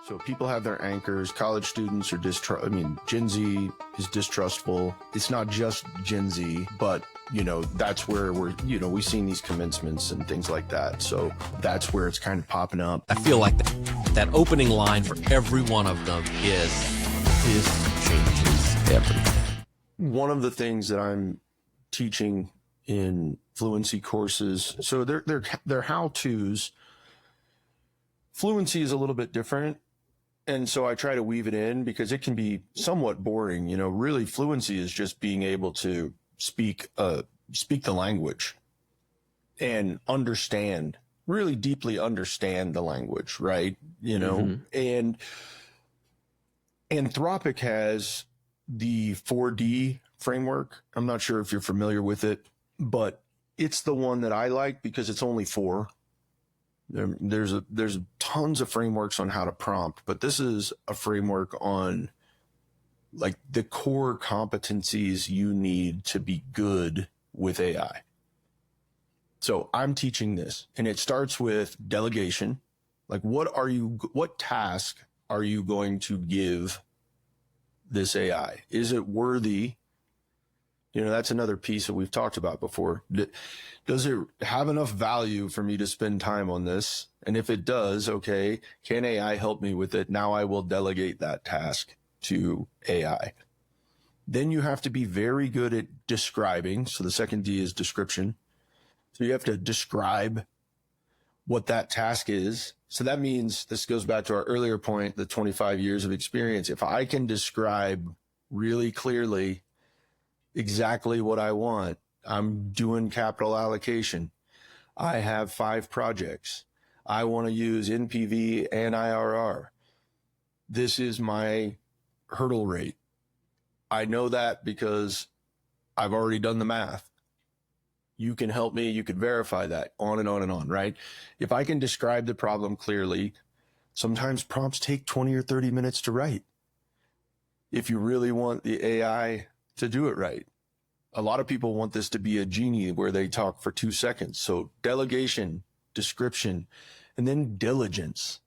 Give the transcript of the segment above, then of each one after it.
So people have their anchors. College students are Gen Z is distrustful. It's not just Gen Z, but that's where we've seen these commencements and things like that. So that's where it's kind of popping up. I feel like that opening line for every one of them is, "This changes everything." One of the things that I'm teaching in fluency courses, so they're how-tos. Fluency is a little bit different. And so I try to weave it in because it can be somewhat boring. Really fluency is just being able to speak the language and really deeply understand the language, right? And Anthropic has the 4D framework. I'm not sure if you're familiar with it, but it's the one that I like because it's only 4. There's tons of frameworks on how to prompt, but this is a framework on like the core competencies you need to be good with AI. So I'm teaching this, and it starts with delegation. Like, what task are you going to give this AI? Is it worthy? That's another piece that we've talked about before. Does it have enough value for me to spend time on this? And if it does, okay, can AI help me with it? Now I will delegate that task to AI. Then you have to be very good at describing. So the second D is description. So you have to describe what that task is. So that means, this goes back to our earlier point, the 25 years of experience. If I can describe really clearly exactly what I want, I'm doing capital allocation. I have 5 projects. I want to use NPV and IRR. This is my hurdle rate. I know that because I've already done the math. You can help me. You could verify that, on and on and on, right? If I can describe the problem clearly, sometimes prompts take 20 or 30 minutes to write. If you really want the AI to do it right. A lot of people want this to be a genie where they talk for 2 seconds. So delegation, description, and then diligence.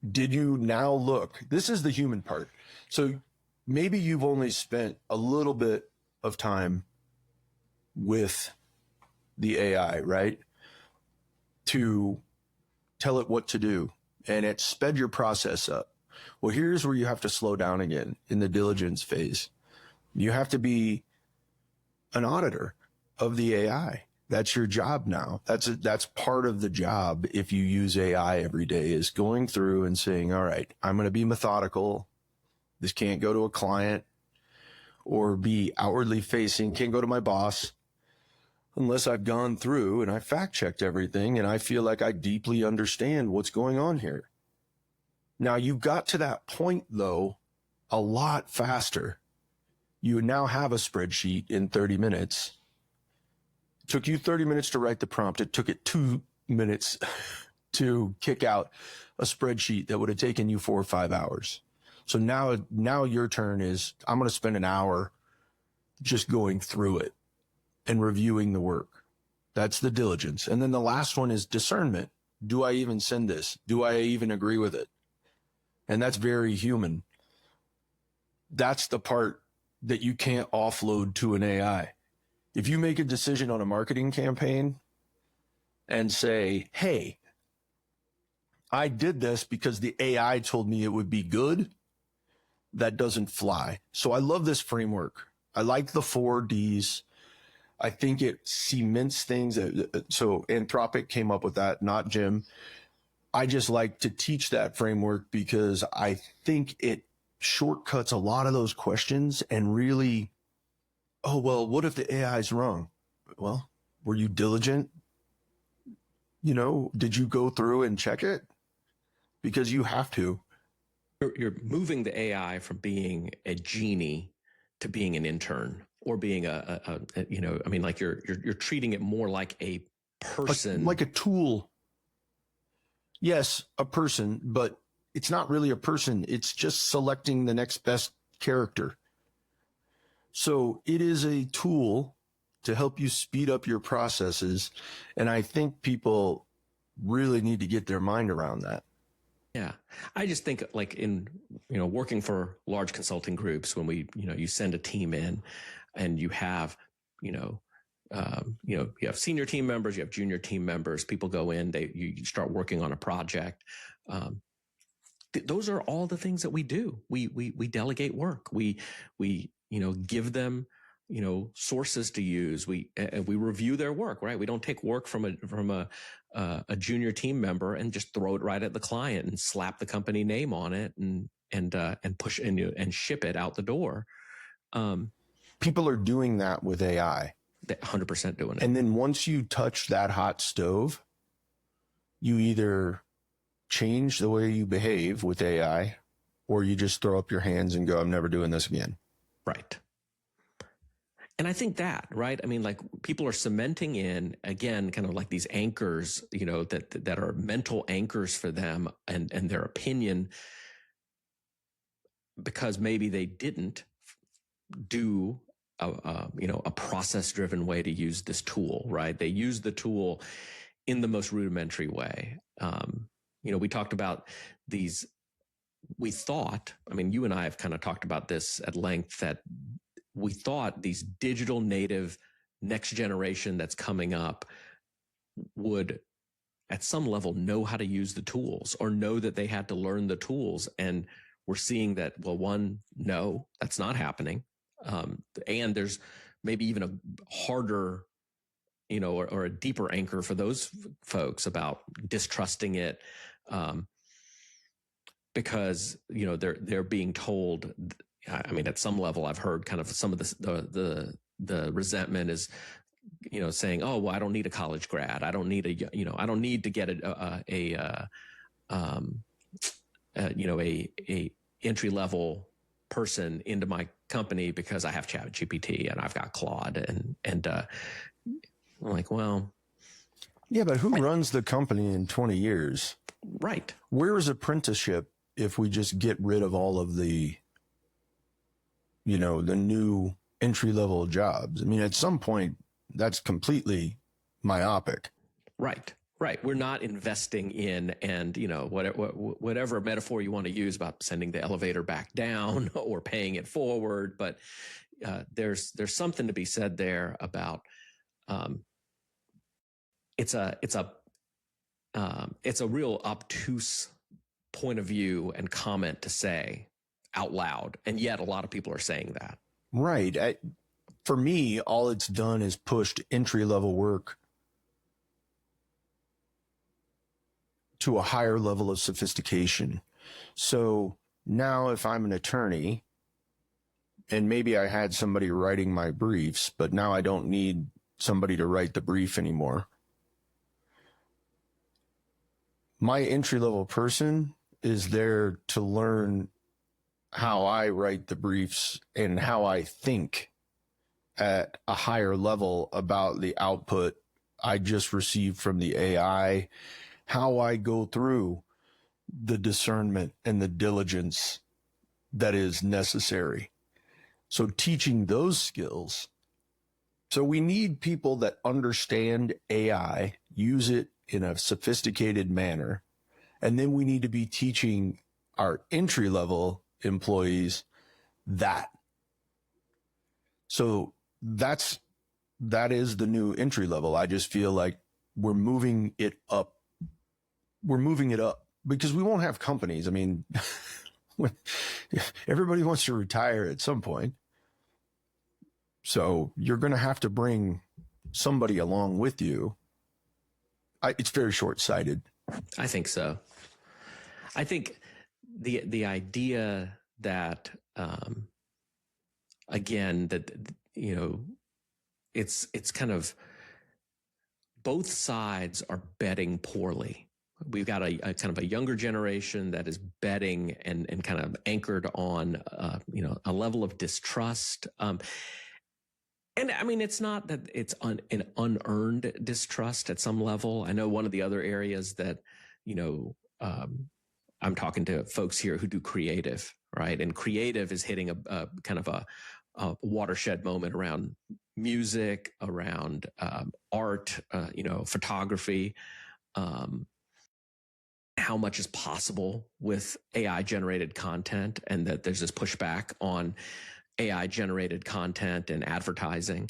Did you now look? This is the human part. So maybe you've only spent a little bit of time with the AI, right? To tell it what to do, and it sped your process up. Well, here's where you have to slow down again in the diligence phase. You have to be an auditor of the AI. That's your job now. That's part of the job. If you use AI every day, is going through and saying, all right, I'm going to be methodical. This can't go to a client or be outwardly facing, can't go to my boss unless I've gone through and I fact checked everything and I feel like I deeply understand what's going on here. Now you got to that point though, a lot faster. You now have a spreadsheet in 30 minutes. It took you 30 minutes to write the prompt. It took it 2 minutes to kick out a spreadsheet that would have taken you 4 or 5 hours. So now your turn is, I'm going to spend an hour just going through it and reviewing the work. That's the diligence. And then the last one is discernment. Do I even send this? Do I even agree with it? And that's very human. That's the part that you can't offload to an AI. If you make a decision on a marketing campaign and say, hey, I did this because the AI told me it would be good, that doesn't fly. So I love this framework. I like the 4 Ds. I think it cements things. So Anthropic came up with that, not Jim. I just like to teach that framework because I think it shortcuts a lot of those questions and really, oh, well, what if the AI is wrong? Well, were you diligent? Did you go through and check it? Because you have to. You're moving the AI from being a genie to being an intern, or being you're treating it more like a person, like a tool. Yes, a person, but it's not really a person. It's just selecting the next best character. So it is a tool to help you speed up your processes. And I think people really need to get their mind around that. Yeah. I just think like in, working for large consulting groups, when you send a team in and you have, you have senior team members, you have junior team members, people go in, you start working on a project. Those are all the things that we do. We delegate work. We give them, sources to use. We review their work, right? We don't take work from a junior team member and just throw it right at the client and slap the company name on it and push and ship it out the door. People are doing that with AI. 100% doing it. And then once you touch that hot stove, you either change the way you behave with AI, or you just throw up your hands and go, I'm never doing this again. Right. And I think that, right? I mean, like people are cementing in again, kind of like these anchors, that are mental anchors for them and their opinion, because maybe they didn't do a process-driven way to use this tool, right? They use the tool in the most rudimentary way. We talked about these. We thought, you and I have kind of talked about this at length, that we thought these digital native next generation that's coming up would at some level know how to use the tools or know that they had to learn the tools. And we're seeing that, no, that's not happening. And there's maybe even a harder, or a deeper anchor for those folks about distrusting it, because they're being told. At some level, I've heard kind of some of the resentment is, saying, "Oh, well, I don't need a college grad. I don't need I don't need to get a entry level person into my company because I have ChatGPT and I've got Claude." And I'm like, well, yeah, but who runs the company in 20 years? Right. Where is apprenticeship if we just get rid of all of the, the new entry-level jobs? At some point, that's completely myopic. Right. We're not investing in, and whatever metaphor you want to use about sending the elevator back down or paying it forward, but there's something to be said there about it's a real obtuse point of view and comment to say out loud, and yet a lot of people are saying that. Right. For me, all it's done is pushed entry-level work to a higher level of sophistication. So now if I'm an attorney and maybe I had somebody writing my briefs, but now I don't need somebody to write the brief anymore. My entry-level person is there to learn how I write the briefs and how I think at a higher level about the output I just received from the AI, how I go through the discernment and the diligence that is necessary. So teaching those skills. So we need people that understand AI, use it in a sophisticated manner. And then we need to be teaching our entry-level employees that. So that is the new entry level. I just feel like we're moving it up. We're moving it up because we won't have companies. Everybody wants to retire at some point. So you're going to have to bring somebody along with you. It's very short-sighted. I think so. I think the idea that, again, that, it's kind of both sides are betting poorly. We've got a kind of a younger generation that is betting and kind of anchored on, a level of distrust. And it's not that it's an unearned distrust at some level. I know one of the other areas that, I'm talking to folks here who do creative, right? And creative is hitting a kind of a watershed moment around music, around art, photography, how how much is possible with AI generated content, and that there's this pushback on AI generated content and advertising.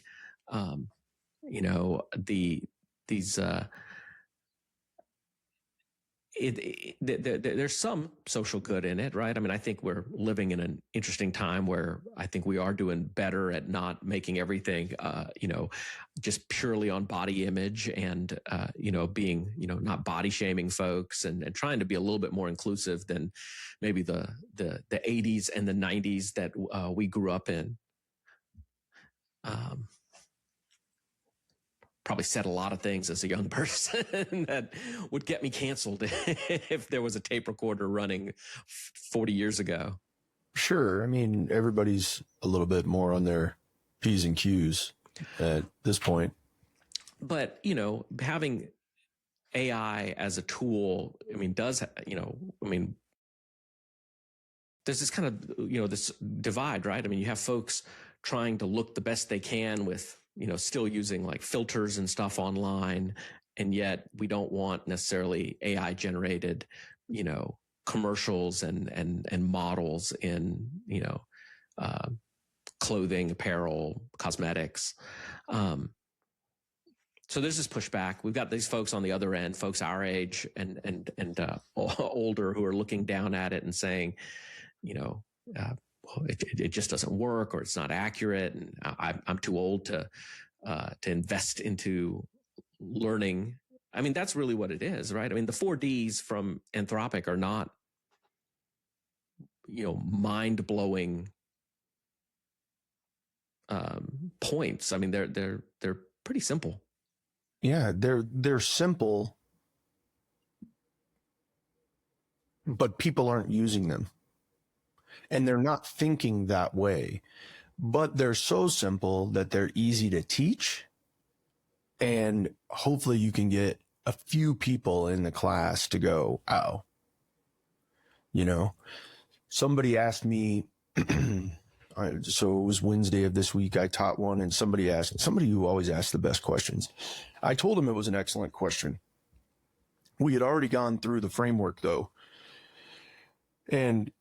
You know, these there's some social good in it, right? I mean, I think we're living in an interesting time where I think we are doing better at not making everything, you know, just purely on body image, and, you know, being, you know, not body shaming folks, and trying to be a little bit more inclusive than maybe the 80s and the 90s that we grew up in. Probably said a lot of things as a young person that would get me canceled if there was a tape recorder running 40 years ago. Sure. I mean, everybody's a little bit more on their P's and Q's at this point. But, you know, having AI as a tool, I mean, does, you know, I mean, there's this kind of, you know, this divide, right? I mean, you have folks trying to look the best they can with, you know, still using like filters and stuff online. And yet we don't want necessarily AI generated, you know, commercials and models in, you know, clothing, apparel, cosmetics. So there's this pushback. We've got these folks on the other end, folks our age and older, who are looking down at it and saying, you know, well, it just doesn't work, or it's not accurate, and I'm too old to invest into learning. I mean, that's really what it is, right? I mean, the 4Ds from Anthropic are not, you know, mind-blowing points. I mean, they're pretty simple. Yeah, they're simple, but people aren't using them. And they're not thinking that way, but they're so simple that they're easy to teach. And hopefully you can get a few people in the class to go, oh, you know, somebody asked me, so it was Wednesday of this week, I taught one, and somebody who always asks the best questions. I told him it was an excellent question. We had already gone through the framework though. And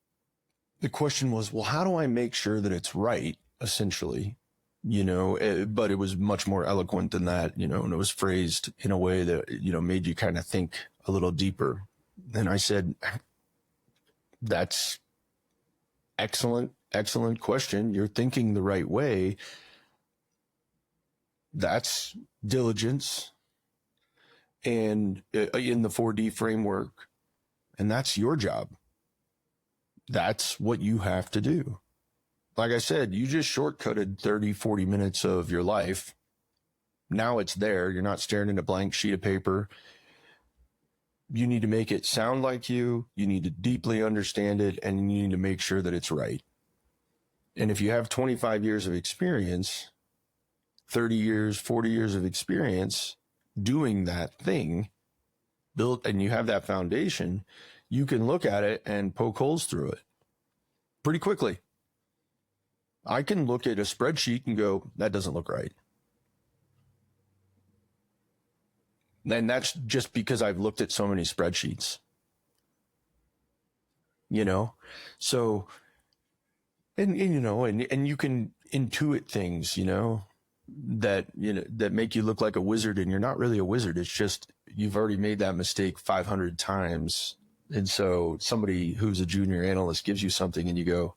the question was, well, how do I make sure that it's right, essentially? You know, but it was much more eloquent than that, you know, and it was phrased in a way that, you know, made you kind of think a little deeper. And I said, that's excellent question. You're thinking the right way. That's diligence and in the 4D framework. And that's your job. That's what you have to do. Like I said, you just shortcutted 30, 40 minutes of your life. Now it's there. You're not staring at a blank sheet of paper. You need to make it sound like you. You need to deeply understand it, and you need to make sure that it's right. And if you have 25 years of experience, 30 years, 40 years of experience doing that thing, built, and you have that foundation, you can look at it and poke holes through it pretty quickly. I can look at a spreadsheet and go, that doesn't look right. And that's just because I've looked at so many spreadsheets, you know? So, and you know, and you can intuit things, you know, that make you look like a wizard, and you're not really a wizard. It's just, you've already made that mistake 500 times. And so somebody who's a junior analyst gives you something and you go,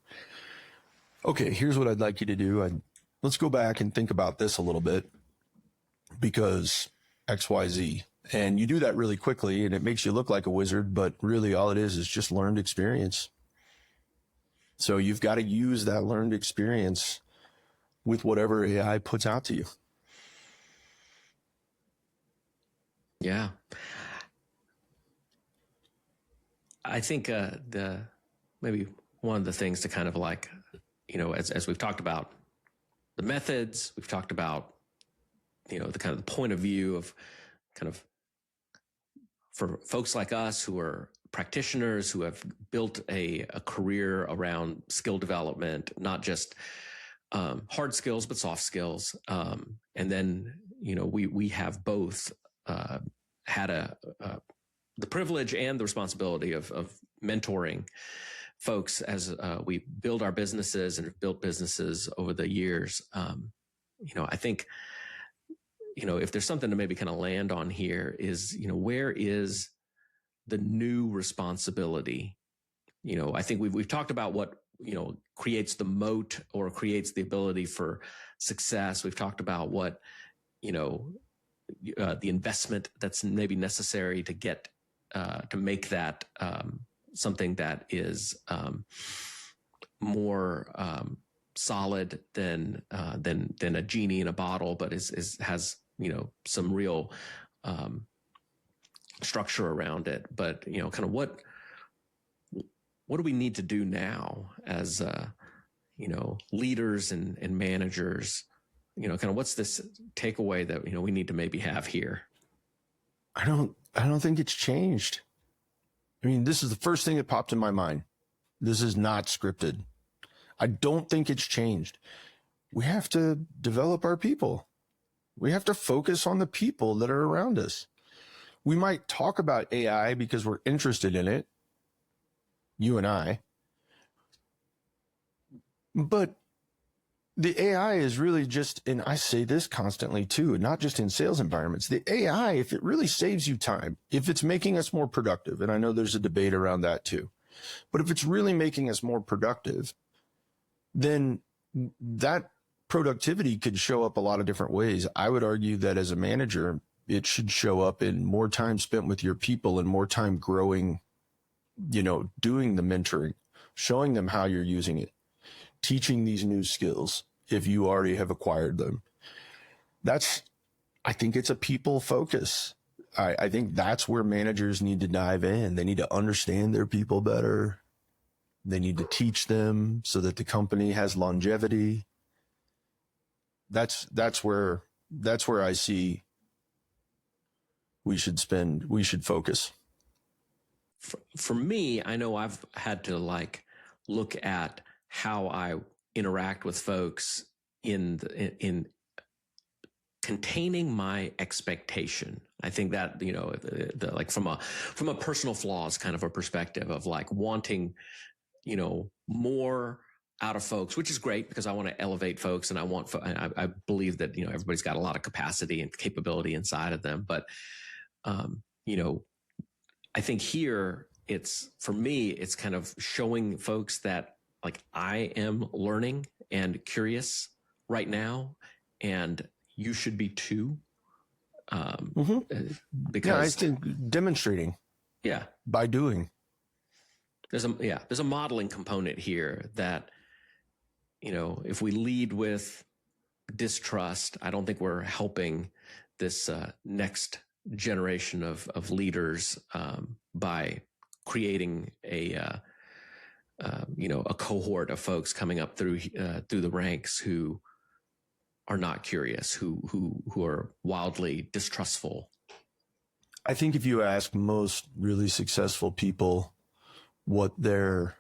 okay, here's what I'd like you to do. Let's go back and think about this a little bit because X, Y, Z. And you do that really quickly and it makes you look like a wizard, but really all it is just learned experience. So you've got to use that learned experience with whatever AI puts out to you. Yeah. I think maybe one of the things to kind of like, you know, as we've talked about the methods, we've talked about, you know, the kind of the point of view of kind of for folks like us who are practitioners who have built a career around skill development, not just hard skills, but soft skills. And then, you know, we have both had a the privilege and the responsibility of mentoring folks as we build our businesses and have built businesses over the years. I think, if there's something to maybe kind of land on here is, where is the new responsibility? I think we've talked about what, creates the moat or creates the ability for success. We've talked about what, the investment that's maybe necessary to get, to make that something that is more solid than a genie in a bottle, but has some real structure around it. But kind of what do we need to do now as leaders and managers? Kind of what's this takeaway that we need to maybe have here? I don't think it's changed. I mean, this is the first thing that popped in my mind. This is not scripted. I don't think it's changed. We have to develop our people. We have to focus on the people that are around us. We might talk about AI because we're interested in it, you and I, but the AI is really just, and I say this constantly too, not just in sales environments, the AI, if it really saves you time, if it's making us more productive, and I know there's a debate around that too, but if it's really making us more productive, then that productivity could show up a lot of different ways. I would argue that as a manager, it should show up in more time spent with your people and more time growing, doing the mentoring, showing them how you're using it, teaching these new skills if you already have acquired them. I think it's a people focus. I think that's where managers need to dive in. They need to understand their people better. They need to teach them so that the company has longevity. That's where I see we should focus. For me, I know I've had to look at how I interact with folks in containing my expectation. I think that, from a personal flaws kind of a perspective of wanting, more out of folks, which is great because I want to elevate folks and I believe that, everybody's got a lot of capacity and capability inside of them. But, I think here for me, it's kind of showing folks that I am learning and curious right now, and you should be too. Because I think demonstrating. Yeah. By doing. There's a modeling component here that, if we lead with distrust, I don't think we're helping this next generation of leaders by creating a cohort of folks coming up through the ranks who are not curious, who are wildly distrustful. I think if you ask most really successful people what their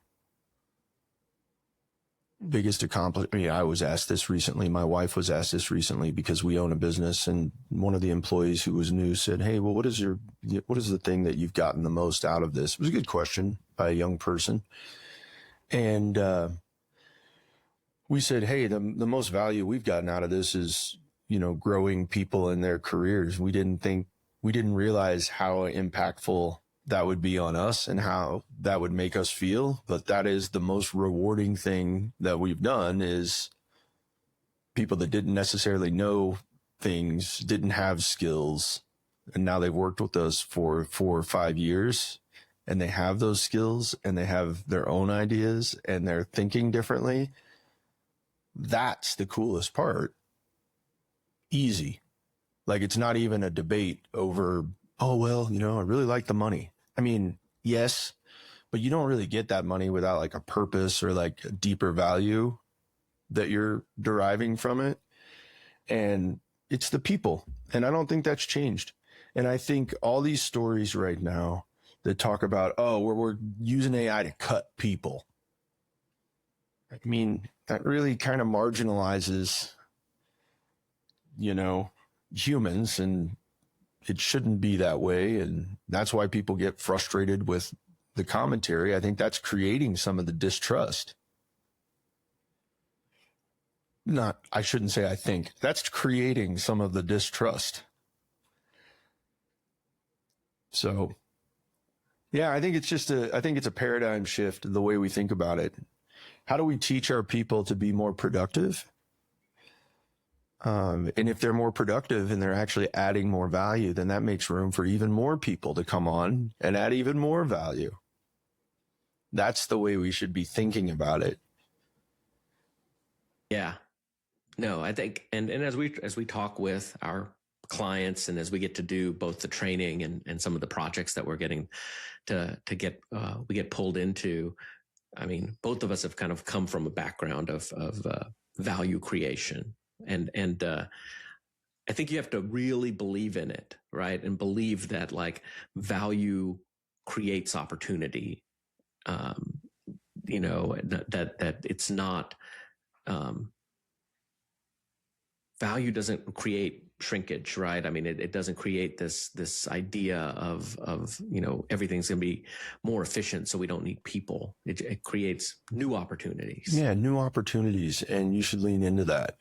biggest accomplishment, I was asked this recently. My wife was asked this recently because we own a business, and one of the employees who was new said, "Hey, well, what is the thing that you've gotten the most out of this?" It was a good question by a young person. And we said, "Hey, the most value we've gotten out of this is, growing people in their careers. We didn't realize how impactful that would be on us and how that would make us feel. But that is the most rewarding thing that we've done, is people that didn't necessarily know things, didn't have skills, and now they've worked with us for 4 or 5 years, and they have those skills and they have their own ideas and they're thinking differently." That's the coolest part. Easy. It's not even a debate over, oh, well, I really like the money. I mean, yes, but you don't really get that money without a purpose or a deeper value that you're deriving from it. And it's the people. And I don't think that's changed. And I think all these stories right now that talk about, oh, we're using AI to cut people. I mean, that really kind of marginalizes, humans, and it shouldn't be that way. And that's why people get frustrated with the commentary. I think that's creating some of the distrust. I shouldn't say I think. That's creating some of the distrust. So, yeah, I think it's a paradigm shift, the way we think about it. How do we teach our people to be more productive? And if they're more productive and they're actually adding more value, then that makes room for even more people to come on and add even more value. That's the way we should be thinking about it. Yeah. No, I think, and as we talk with our clients and as we get to do both the training and some of the projects that we're getting to get, we get pulled into, I mean, both of us have kind of come from a background of value creation. And I think you have to really believe in it, right? And believe that like value creates opportunity. You know, that it's not, value doesn't create shrinkage, right? I mean, it doesn't create this idea of, you know, everything's going to be more efficient, so we don't need people. It creates new opportunities. Yeah, new opportunities, and you should lean into that.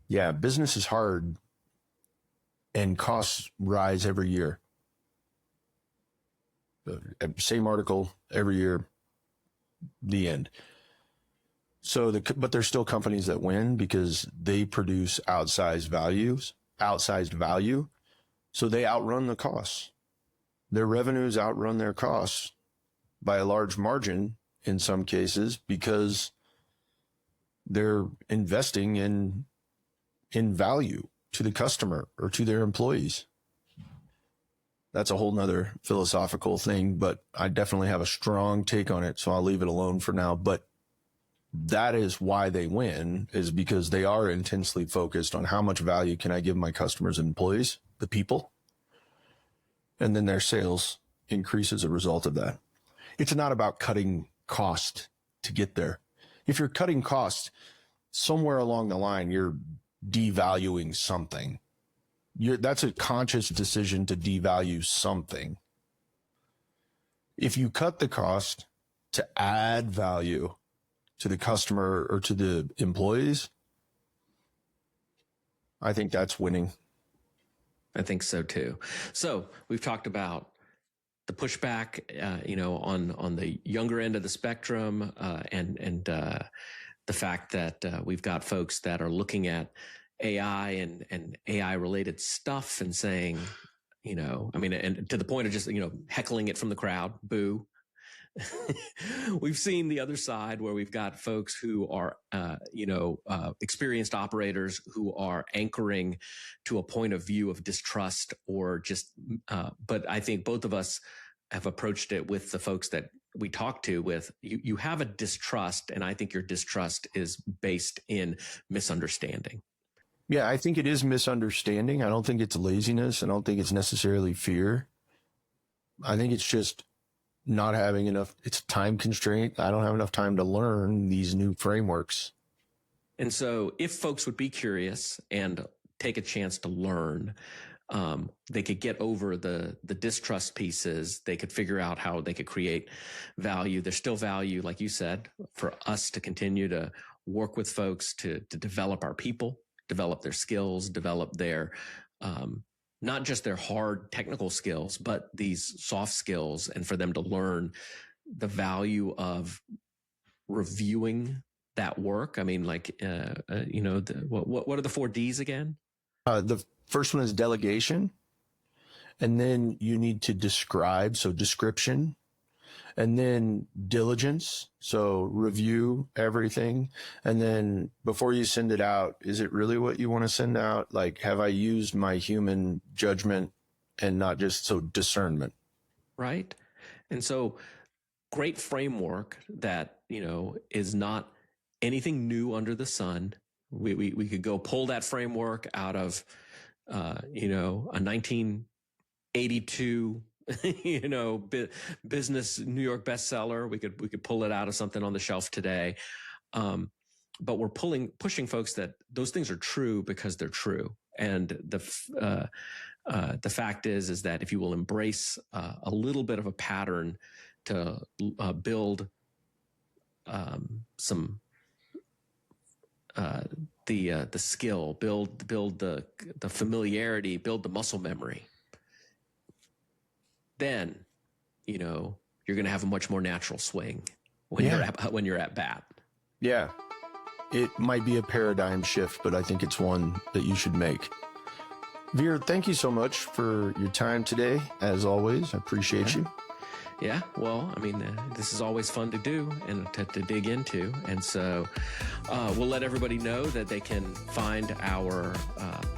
Yeah, business is hard, and costs rise every year. Same article every year. The end. So, but there's still companies that win because they produce outsized value. So they outrun the costs. Their revenues outrun their costs by a large margin in some cases because they're investing in value to the customer or to their employees. That's a whole nother philosophical thing, but I definitely have a strong take on it. So I'll leave it alone for now. But that is why they win, is because they are intensely focused on how much value can I give my customers and employees, the people, and then their sales increase as a result of that. It's not about cutting cost to get there. If you're cutting costs, somewhere along the line, you're devaluing something. That's a conscious decision to devalue something. If you cut the cost to add value to the customer or to the employees, I think that's winning. I think so too. So we've talked about the pushback, you know, on the younger end of the spectrum, and the fact that we've got folks that are looking at AI and AI related stuff and saying, you know, I mean, and to the point of just, you know, heckling it from the crowd, boo. We've seen the other side where we've got folks who are, experienced operators who are anchoring to a point of view of distrust or just, but I think both of us have approached it with the folks that we talk to with, you have a distrust, and I think your distrust is based in misunderstanding. Yeah, I think it is misunderstanding. I don't think it's laziness. I don't think it's necessarily fear. I think it's just not having enough. It's a time constraint. I don't have enough time to learn these new frameworks. And so if folks would be curious and take a chance to learn, they could get over the distrust pieces. They could figure out how they could create value. There's still value, like you said, for us to continue to work with folks to develop our people, develop their skills, develop their, not just their hard technical skills, but these soft skills, and for them to learn the value of reviewing that work. I mean, like, what are the 4 Ds again? The first one is delegation. And then you need to describe, so description. And then diligence, so review everything. And then before you send it out, is it really what you want to send out? Like, have I used my human judgment and not just discernment? Right. And so great framework that, you know, is not anything new under the sun. We could go pull that framework out of, a 1982 business New York bestseller. We could pull it out of something on the shelf today. But we're pushing folks that those things are true because they're true. And the fact is that if you will embrace a little bit of a pattern to build some the skill, build the familiarity, build the muscle memory, then you're going to have a much more natural swing when you're at bat. Yeah, it might be a paradigm shift, but I think it's one that you should make. Veer, thank you so much for your time today. As always, I appreciate you. Yeah, well, I mean, this is always fun to do and to dig into. And so we'll let everybody know that they can find our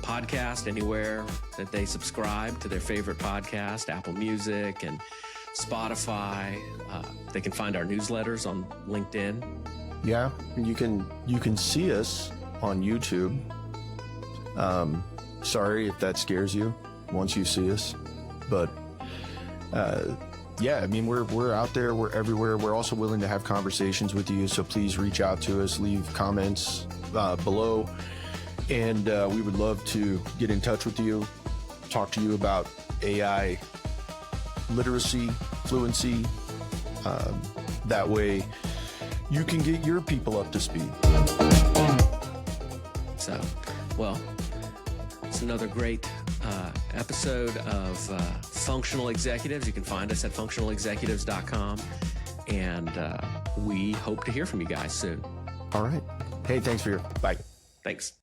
podcast anywhere that they subscribe to their favorite podcast, Apple Music and Spotify. They can find our newsletters on LinkedIn. Yeah, you can see us on YouTube. Sorry if that scares you once you see us, but yeah, I mean, we're out there, we're everywhere. We're also willing to have conversations with you, so please reach out to us, leave comments below, and we would love to get in touch with you, talk to you about AI literacy, fluency. That way you can get your people up to speed. So, well, it's another great episode of Functional Executives. You can find us at functionalexecutives.com, and we hope to hear from you guys soon. All right. Hey, thanks, Veer. Bye. Thanks.